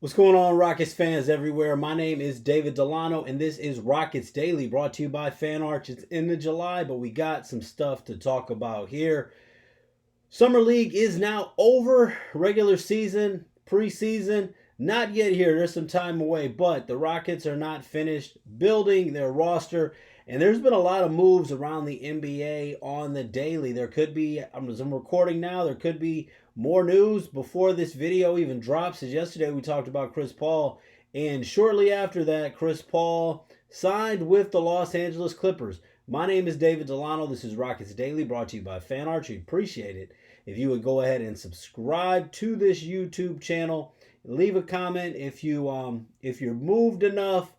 What's going on, Rockets fans everywhere? My name is David Delano, and this is Rockets Daily, brought to you by Fan Arch. It's into July, but we got some stuff to talk about here. Summer League is now over. Regular season, preseason, not yet here. There's some time away, but the Rockets are not finished building their roster. And there's been a lot of moves around the NBA on the daily. There could be, as I'm recording now, there could be more news before this video even drops. As yesterday we talked about Chris Paul, and shortly after that, Chris Paul signed with the Los Angeles Clippers. My name is David Delano. This is Rockets Daily, brought to you by Fan Arch. We appreciate it if you would go ahead and subscribe to this YouTube channel. Leave a comment if you're moved enough.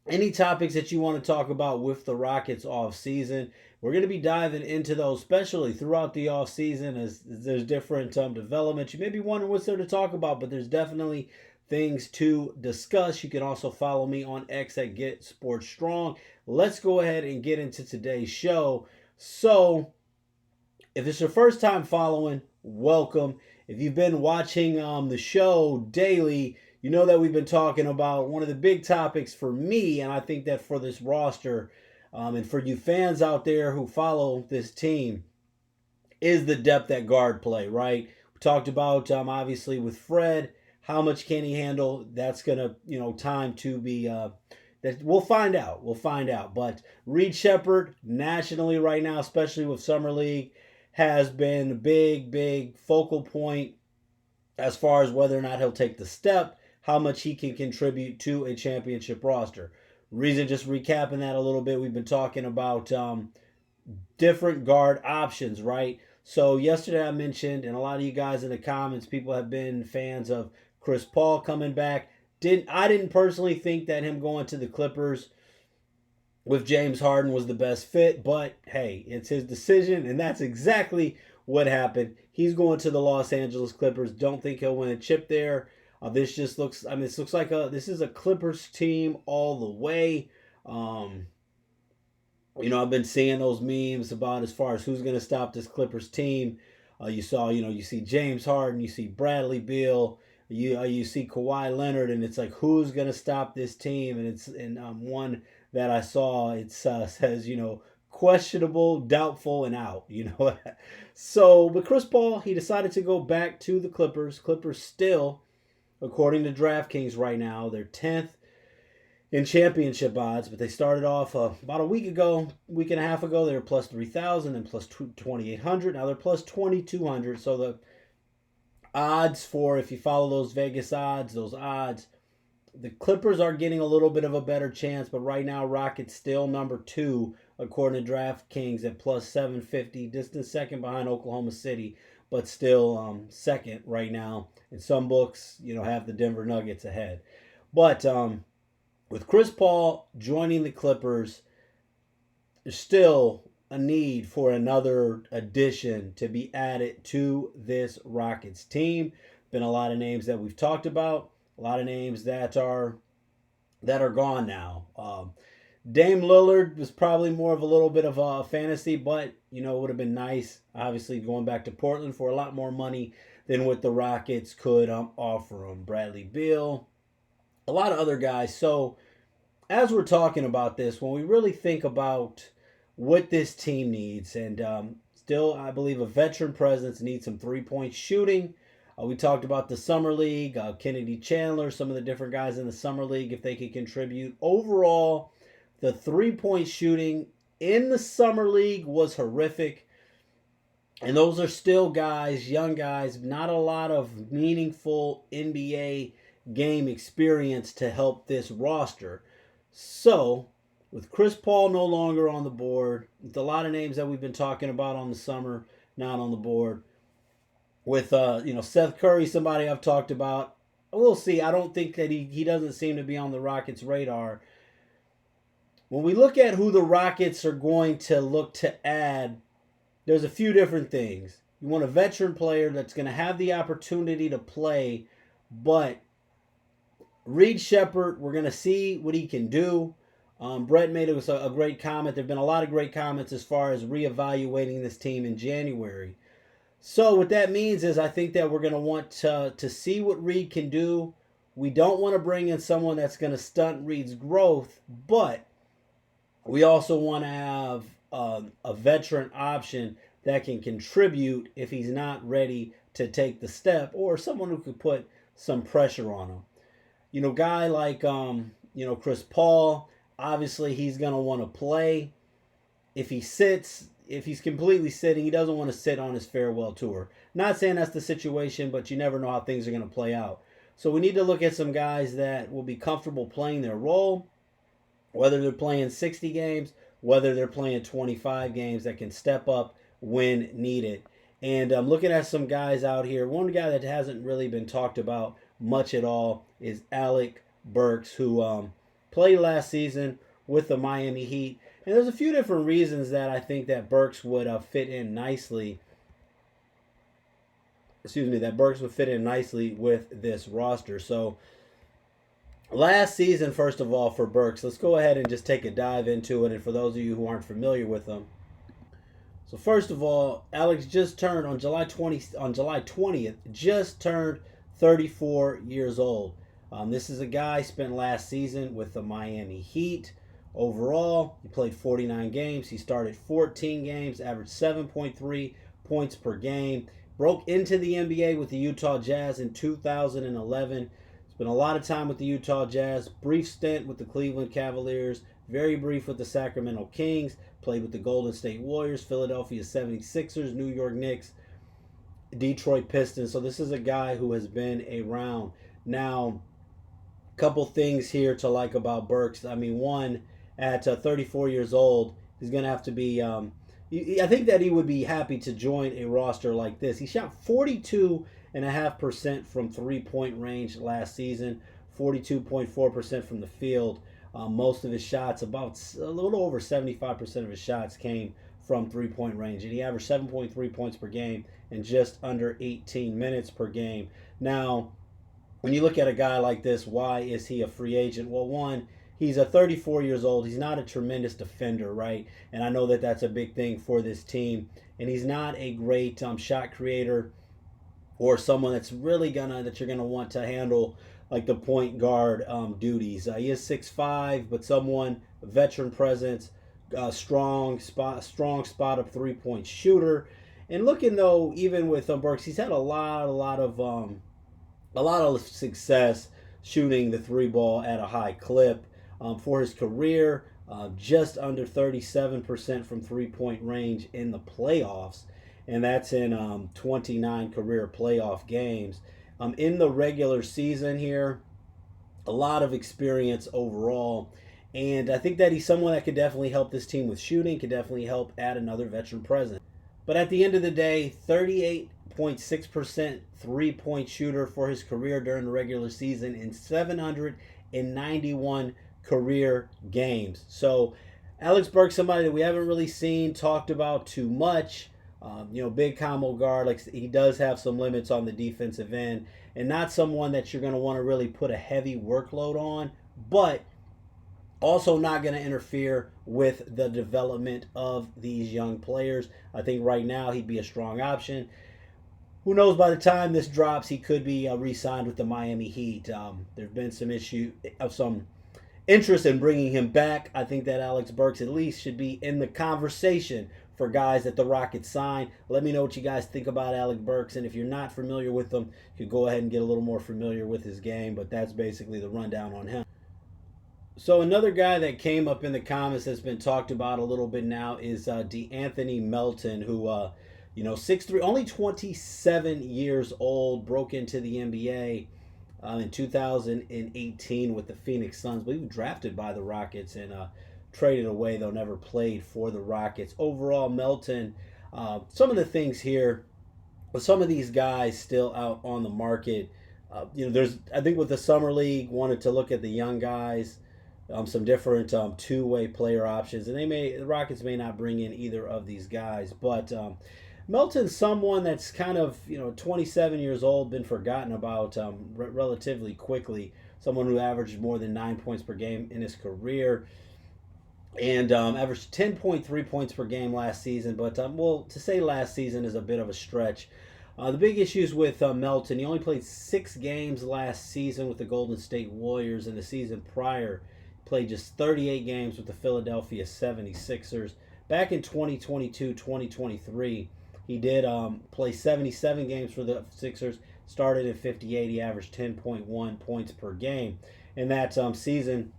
Any topics that you want to talk about with the Rockets off season, we're going to be diving into those, especially throughout the off season, as there's different developments. You may be wondering what's there to talk about, but there's definitely things to discuss. You can also follow me on X at Get Sports Strong. Let's go ahead and get into today's show. So, if it's your first time following, welcome. If you've been watching the show daily, you know that we've been talking about one of the big topics for me, and I think that for this roster, and for you fans out there who follow this team, is the depth at guard play, right? We talked about, obviously, with Fred, how much can he handle? That's going to, time to be, that we'll find out. We'll find out. But Reed Sheppard, nationally right now, especially with Summer League, has been a big focal point as far as whether or not he'll take the step, how much he can contribute to a championship roster. Reason, just recapping that a little bit, we've been talking about different guard options, right? So yesterday I mentioned, and a lot of you guys in the comments, people have been fans of Chris Paul coming back. I didn't personally think that him going to the Clippers with James Harden was the best fit, but hey, it's his decision, and that's exactly what happened. He's going to the Los Angeles Clippers. Don't think he'll win a chip there. This just looks, this looks like this is a Clippers team all the way. I've been seeing those memes about as far as who's going to stop this Clippers team. You see James Harden, you see Bradley Beal, you see Kawhi Leonard, and it's like, who's going to stop this team? And it's one that I saw, it says, questionable, doubtful, and out. So, but Chris Paul, he decided to go back to the Clippers. Clippers still, according to DraftKings right now, they're 10th in championship odds, but they started off about a week and a half ago, they were plus 3,000 and plus 2,800. Now they're plus 2,200. So the odds for, if you follow those Vegas odds, the Clippers are getting a little bit of a better chance, but right now Rockets still number 2 according to DraftKings at plus 750, distant second behind Oklahoma City, but still second right now. And some books, have the Denver Nuggets ahead. But with Chris Paul joining the Clippers, there's still a need for another addition to be added to this Rockets team. Been a lot of names that we've talked about, a lot of names that are gone now. Dame Lillard was probably more of a little bit of a fantasy, but it would have been nice, obviously, going back to Portland for a lot more money than what the Rockets could offer him. Bradley Beal, a lot of other guys. So as we're talking about this, when we really think about what this team needs, and still, I believe a veteran presence needs some three-point shooting. We talked about the Summer League, Kennedy Chandler, some of the different guys in the Summer League, if they could contribute. Overall, the three-point shooting in the Summer League was horrific. And those are still guys, young guys, not a lot of meaningful NBA game experience to help this roster. So, with Chris Paul no longer on the board, with a lot of names that we've been talking about on the summer not on the board, with Seth Curry, somebody I've talked about, we'll see. I don't think that he doesn't seem to be on the Rockets' radar. When we look at who the Rockets are going to look to add, there's a few different things. You want a veteran player that's going to have the opportunity to play, but Reed Sheppard, we're going to see what he can do. Brett made a great comment. There have been a lot of great comments as far as reevaluating this team in January. So what that means is I think that we're going to want to see what Reed can do We don't want to bring in someone that's going to stunt Reed's growth, but we also want to have a veteran option that can contribute if he's not ready to take the step, or someone who could put some pressure on him. Guy like Chris Paul, obviously he's going to want to play. If he's completely sitting, he doesn't want to sit on his farewell tour. Not saying that's the situation, but you never know how things are going to play out. So we need to look at some guys that will be comfortable playing their role, whether they're playing 60 games, whether they're playing 25 games, that can step up when needed. And I'm looking at some guys out here. One guy that hasn't really been talked about much at all is Alec Burks, who played last season with the Miami Heat. And there's a few different reasons that I think that Burks would fit in nicely. That Burks would fit in nicely with this roster. So last season, first of all, for Burks, let's go ahead and just take a dive into it. And for those of you who aren't familiar with him, so first of all, Alex just turned on July 20th, just turned 34 years old. This is a guy spent last season with the Miami Heat. Overall, he played 49 games. He started 14 games, averaged 7.3 points per game. Broke into the NBA with the Utah Jazz in 2011. Spent a lot of time with the Utah Jazz. Brief stint with the Cleveland Cavaliers. Very brief with the Sacramento Kings. Played with the Golden State Warriors, Philadelphia 76ers, New York Knicks, Detroit Pistons. So this is a guy who has been around. Now, a couple things here to like about Burks. I mean, one, at 34 years old, he's going to have to be... I think that he would be happy to join a roster like this. He shot 42.5% from three-point range last season, 42.4% from the field. Most of his shots, about a little over 75% of his shots, came from three-point range. And he averaged 7.3 points per game and just under 18 minutes per game. Now, when you look at a guy like this, why is he a free agent? Well, one, he's 34 years old. He's not a tremendous defender, right? And I know that that's a big thing for this team. And he's not a great shot creator or someone that's really that you're gonna want to handle like the point guard duties. He is 6'5", but someone, veteran presence, strong spot up 3-point shooter. And looking though, even with Burks, he's had a lot of success shooting the three ball at a high clip. For his career, just under 37% from three-point range in the playoffs, and that's in 29 career playoff games. In the regular season here, a lot of experience overall, and I think that he's someone that could definitely help this team with shooting, could definitely help add another veteran presence. But at the end of the day, 38.6% three-point shooter for his career during the regular season in 791 career games. So Alex Burks, somebody that we haven't really seen talked about too much. Big combo guard. Like, he does have some limits on the defensive end, and not someone that you're going to want to really put a heavy workload on, but also not going to interfere with the development of these young players. I think right now he'd be a strong option. Who knows, by the time this drops, he could be re-signed with the Miami Heat. There's been some interest in bringing him back. I think that Alex Burks at least should be in the conversation for guys that the Rockets sign. Let me know what you guys think about Alec Burks, and if you're not familiar with him, you can go ahead and get a little more familiar with his game, but that's basically the rundown on him. So another guy that came up in the comments that's been talked about a little bit now is DeAnthony Melton, who 6'3", only 27 years old, broke into the NBA in 2018 with the Phoenix Suns. But he was drafted by the Rockets and traded away, though never played for the Rockets. Overall, Melton, some of the things here, with some of these guys still out on the market, I think with the Summer League, wanted to look at the young guys, some different two-way player options, and the Rockets may not bring in either of these guys, but Melton's someone that's kind of 27 years old, been forgotten about relatively quickly. Someone who averaged more than 9 points per game in his career, and averaged 10.3 points per game last season. But to say last season is a bit of a stretch. The big issues with Melton, he only played 6 games last season with the Golden State Warriors, and the season prior played just 38 games with the Philadelphia 76ers. Back in 2022-2023, he did play 77 games for the Sixers, started at 58. He averaged 10.1 points per game. In that season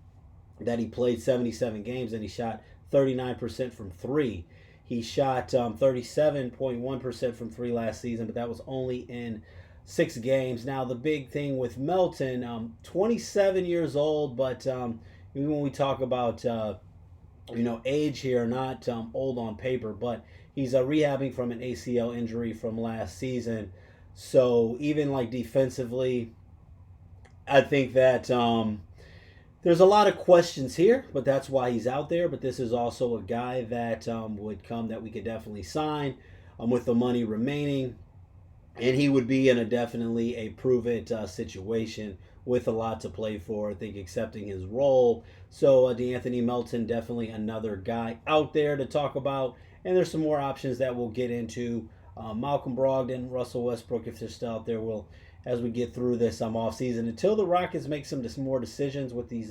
that he played 77 games, and he shot 39% from 3. He shot 37.1% from 3 last season, but that was only in 6 games. Now, the big thing with Melton, 27 years old, but even when we talk about age here, not old on paper, but he's rehabbing from an ACL injury from last season. So even like defensively, I think that there's a lot of questions here, but that's why he's out there. But this is also a guy that would come that we could definitely sign with the money remaining. And he would be in a definitely a prove-it situation with a lot to play for, I think, accepting his role. So DeAnthony Melton, definitely another guy out there to talk about. And there's some more options that we'll get into. Malcolm Brogdon, Russell Westbrook, if they're still out there, will as we get through this offseason, until the Rockets make some more decisions with these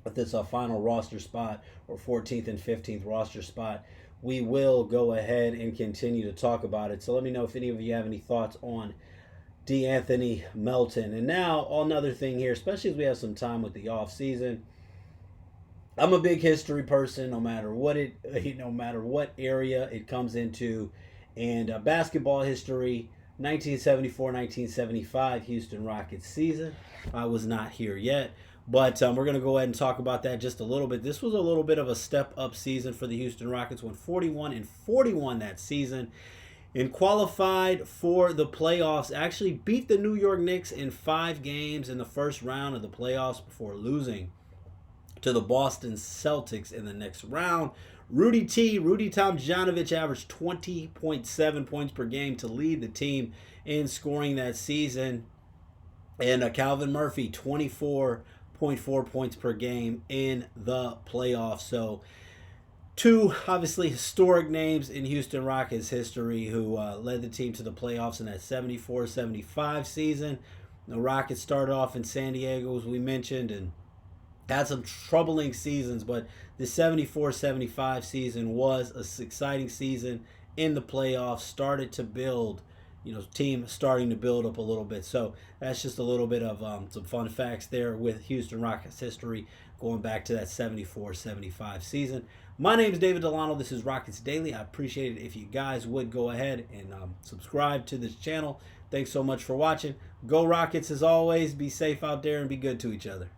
with this final roster spot, or 14th and 15th roster spot, we will go ahead and continue to talk about it. So let me know if any of you have any thoughts on DeAnthony Melton. And now another thing here, especially as we have some time with the offseason, I'm a big history person, no matter what area it comes into, and basketball history. 1974-1975 Houston Rockets season. I was not here yet, but we're going to go ahead and talk about that just a little bit. This was a little bit of a step-up season for the Houston Rockets. Went 41-41 that season and qualified for the playoffs. Actually beat the New York Knicks in 5 games in the first round of the playoffs before losing to the Boston Celtics in the next round. Rudy Tomjanovich averaged 20.7 points per game to lead the team in scoring that season. And Calvin Murphy, 24.4 points per game in the playoffs. So 2 obviously historic names in Houston Rockets history who led the team to the playoffs in that 74-75 season. The Rockets started off in San Diego, as we mentioned, and had some troubling seasons, but the 74-75 season was an exciting season in the playoffs. Started to build, team starting to build up a little bit. So that's just a little bit of some fun facts there with Houston Rockets history going back to that 74-75 season. My name is David Delano. This is Rockets Daily. I appreciate it if you guys would go ahead and subscribe to this channel. Thanks so much for watching. Go Rockets as always. Be safe out there and be good to each other.